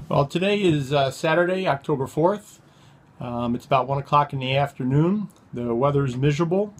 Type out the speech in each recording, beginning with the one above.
Well, today is Saturday, October 4th. It's about 1 o'clock in the afternoon. The weather is miserable.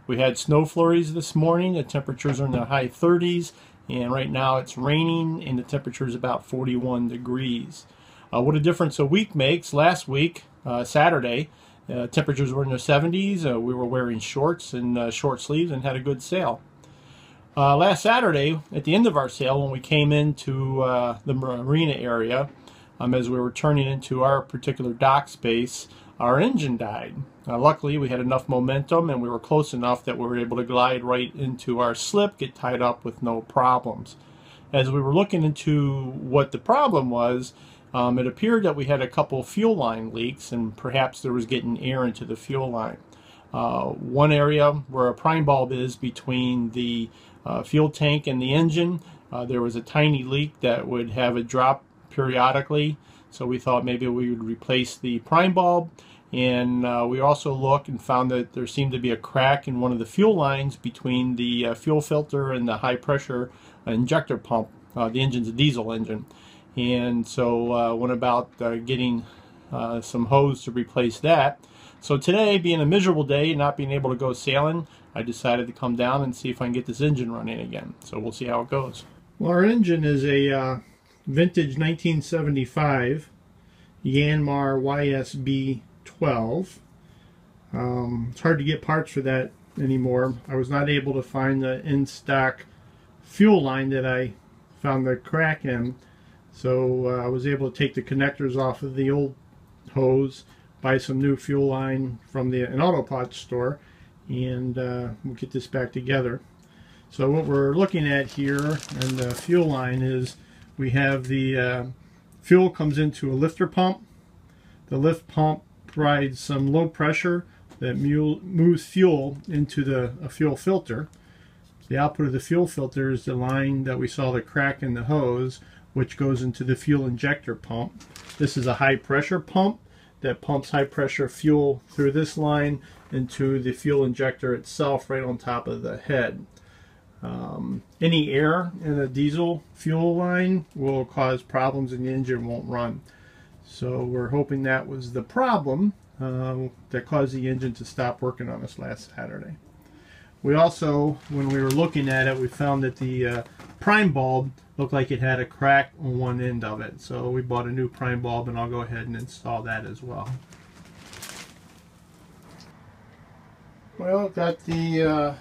We had snow flurries this morning. The temperatures are in the high 30s, and right now it's raining, and the temperature is about 41 degrees. What a difference a week makes. Last week, Saturday, temperatures were in the 70s. We were wearing shorts and short sleeves and had a good sale. Last Saturday, at the end of our sale, when we came into the marina area, as we were turning into our particular dock space, our engine died. Luckily, we had enough momentum and we were close enough that we were able to glide right into our slip, get tied up with no problems. As we were looking into what the problem was, it appeared that we had a couple fuel line leaks, and perhaps there was getting air into the fuel line. One area where a prime bulb is between the fuel tank and the engine, there was a tiny leak that would have a drop periodically, so we thought maybe we would replace the prime bulb. And we also looked and found that there seemed to be a crack in one of the fuel lines between the fuel filter and the high pressure injector pump. The engine's a diesel engine, and so went about getting some hose to replace that. So today, being a miserable day, not being able to go sailing, I decided to come down and see if I can get this engine running again. So we'll see how it goes. Well, our engine is a vintage 1975 Yanmar SB12. It's hard to get parts for that anymore. I was not able to find the in-stock fuel line that I found the crack in, so I was able to take the connectors off of the old hose, buy some new fuel line from an auto parts store, and we'll get this back together. So what we're looking at here in the fuel line is we have the fuel comes into a lifter pump. The lift pump provides some low pressure that moves fuel into a fuel filter. The output of the fuel filter is the line that we saw the crack in the hose, which goes into the fuel injector pump. This is a high pressure pump that pumps high pressure fuel through this line into the fuel injector itself right on top of the head. Any air in a diesel fuel line will cause problems and the engine won't run. So we're hoping that was the problem that caused the engine to stop working on us last Saturday. We also, when we were looking at it, we found that the prime bulb looked like it had a crack on one end of it. So we bought a new prime bulb, and I'll go ahead and install that as well. Well, got the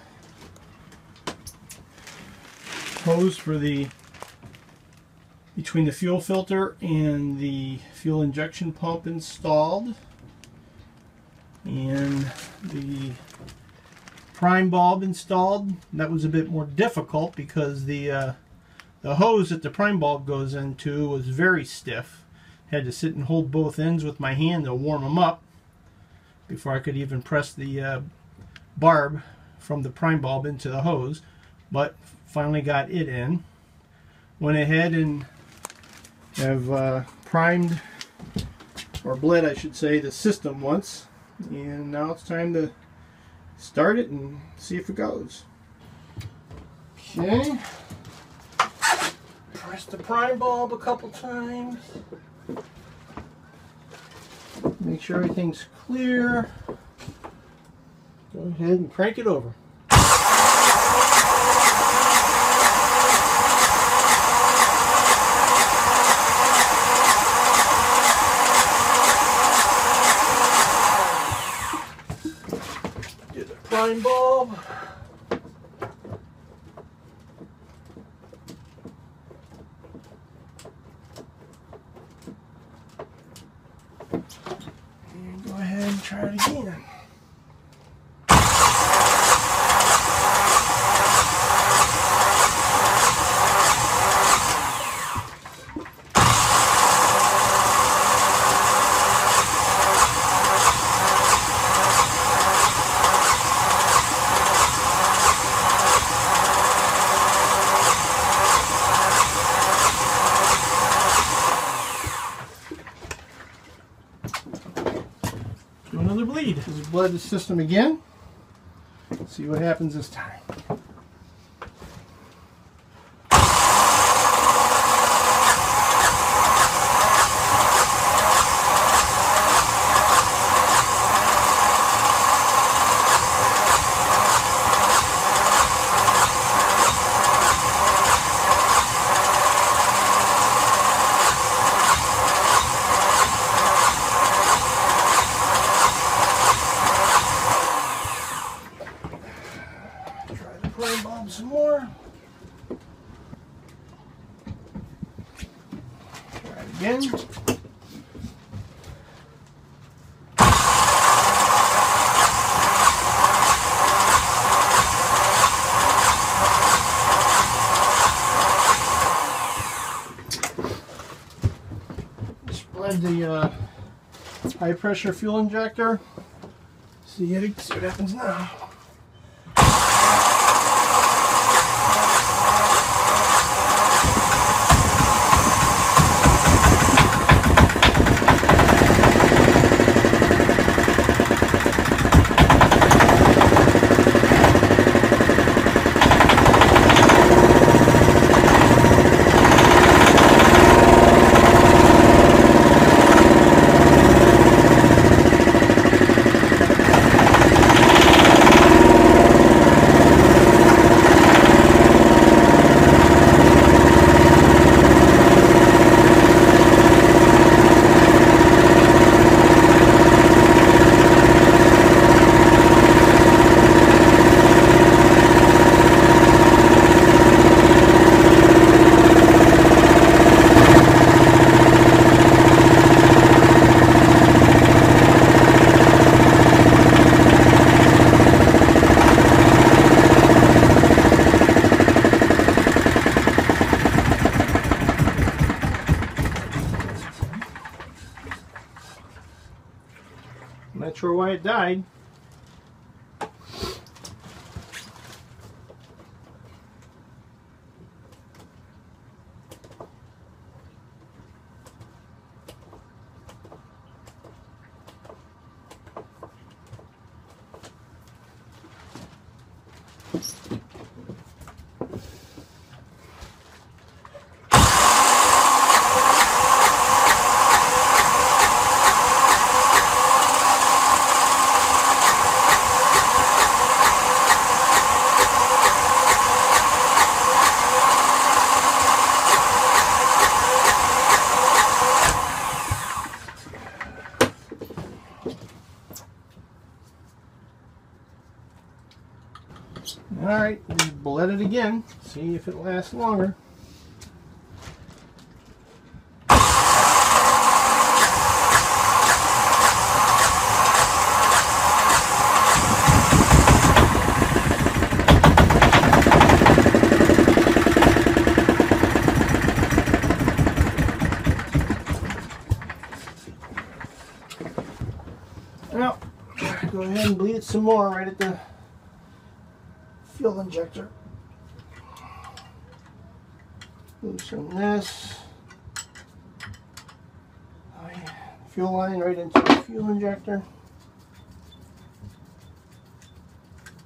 hose for between the fuel filter and the fuel injection pump installed, and the prime bulb installed. That was a bit more difficult because the hose that the prime bulb goes into was very stiff. Had to sit and hold both ends with my hand to warm them up before I could even press the barb from the prime bulb into the hose, but finally got it in. Went ahead and have primed, or bled I should say, the system once, and now it's time to start it and see if it goes. Okay, press the prime bulb a couple times, make sure everything's clear. Go ahead and crank it over. Get the prime bulb. And go ahead and try it again. Do another bleed. Just bled the system again. See what happens this time. again. Spread the high pressure fuel injector. See what happens now. I'm not sure why it died. Alright, we bled it again, see if it lasts longer. Now, go ahead and bleed it some more right at the fuel injector. Loosen this. Oh yeah. Fuel line right into the fuel injector.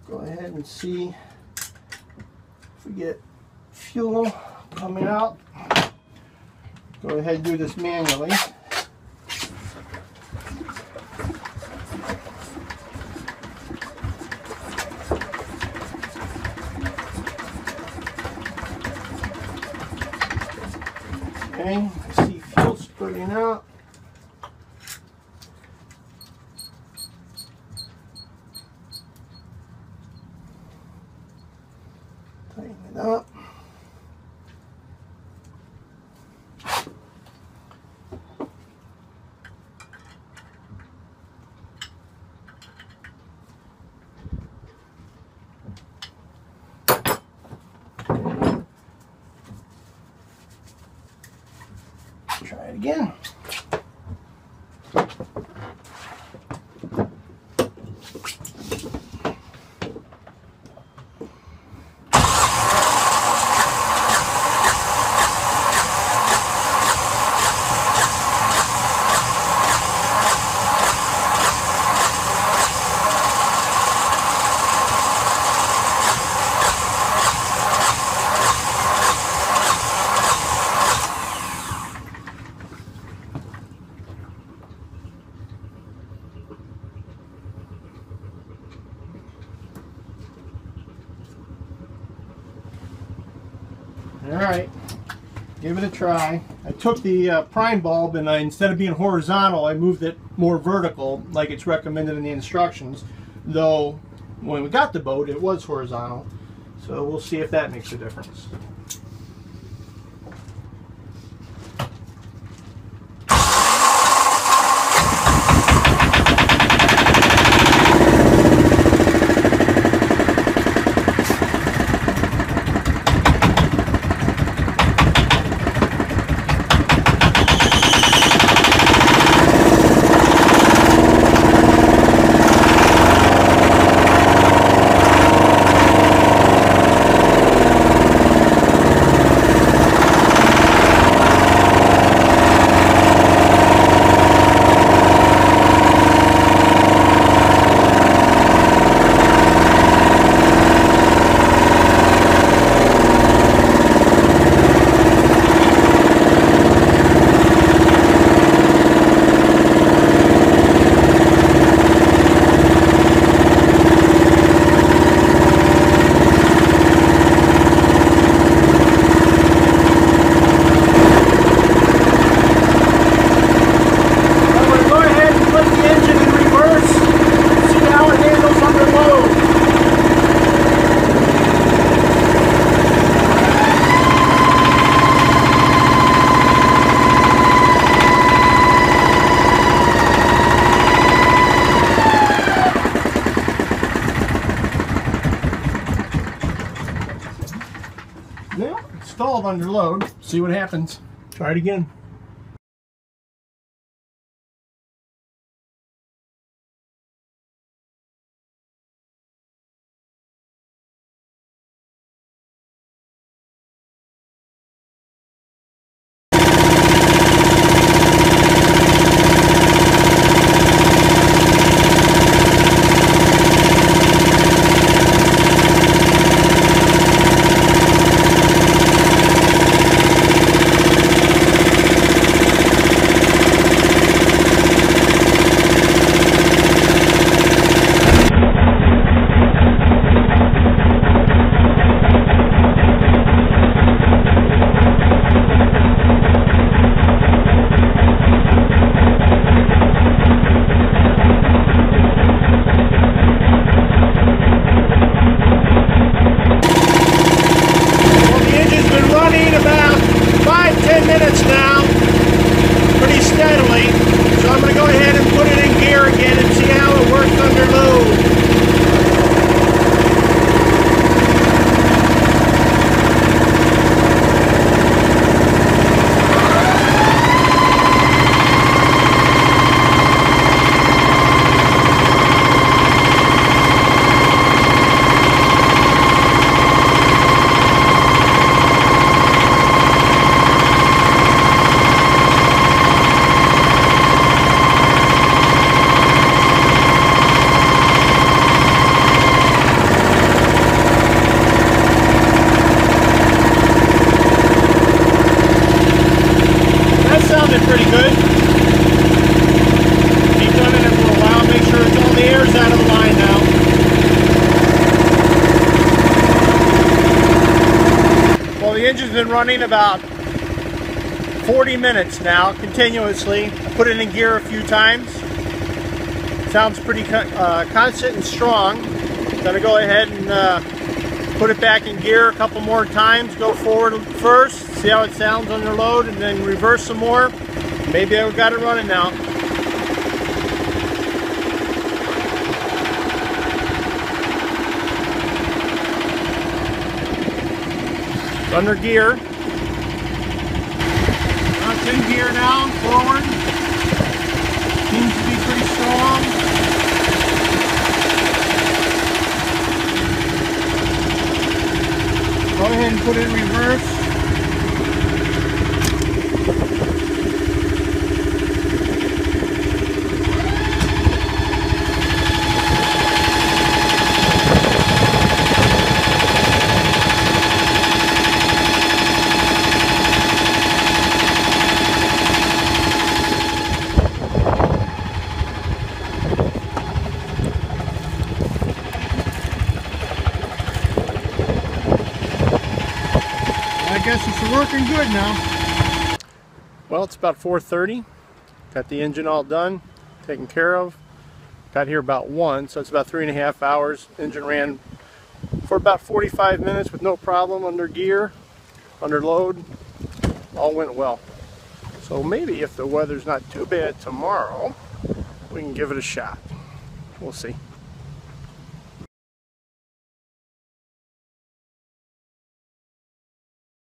Go ahead and see if we get fuel coming out. Go ahead and do this manually. Okay, I see fuel spurting out. Tighten it up. Try it again. Alright, give it a try. I took the prime bulb and instead of being horizontal, I moved it more vertical like it's recommended in the instructions. Though, when we got the boat, it was horizontal. So we'll see if that makes a difference. under load, see what happens. Try it again. Pretty good. Keep running it for a while. Make sure it's all the air's out of the line now. Well, the engine's been running about 40 minutes now, continuously. I put it in gear a few times. Sounds pretty constant and strong. Gonna go ahead and put it back in gear a couple more times. Go forward first, see how it sounds under load, and then reverse some more. Maybe I've got it running now. It's under gear. It's in gear now, forward. Seems to be pretty strong. Go ahead and put it in reverse. I guess it's working good now. Well, it's about 4:30. Got the engine all done, taken care of. Got here about 1, so it's about 3.5 hours. Engine ran for about 45 minutes with no problem under gear, under load. All went well. So maybe if the weather's not too bad tomorrow, we can give it a shot. We'll see.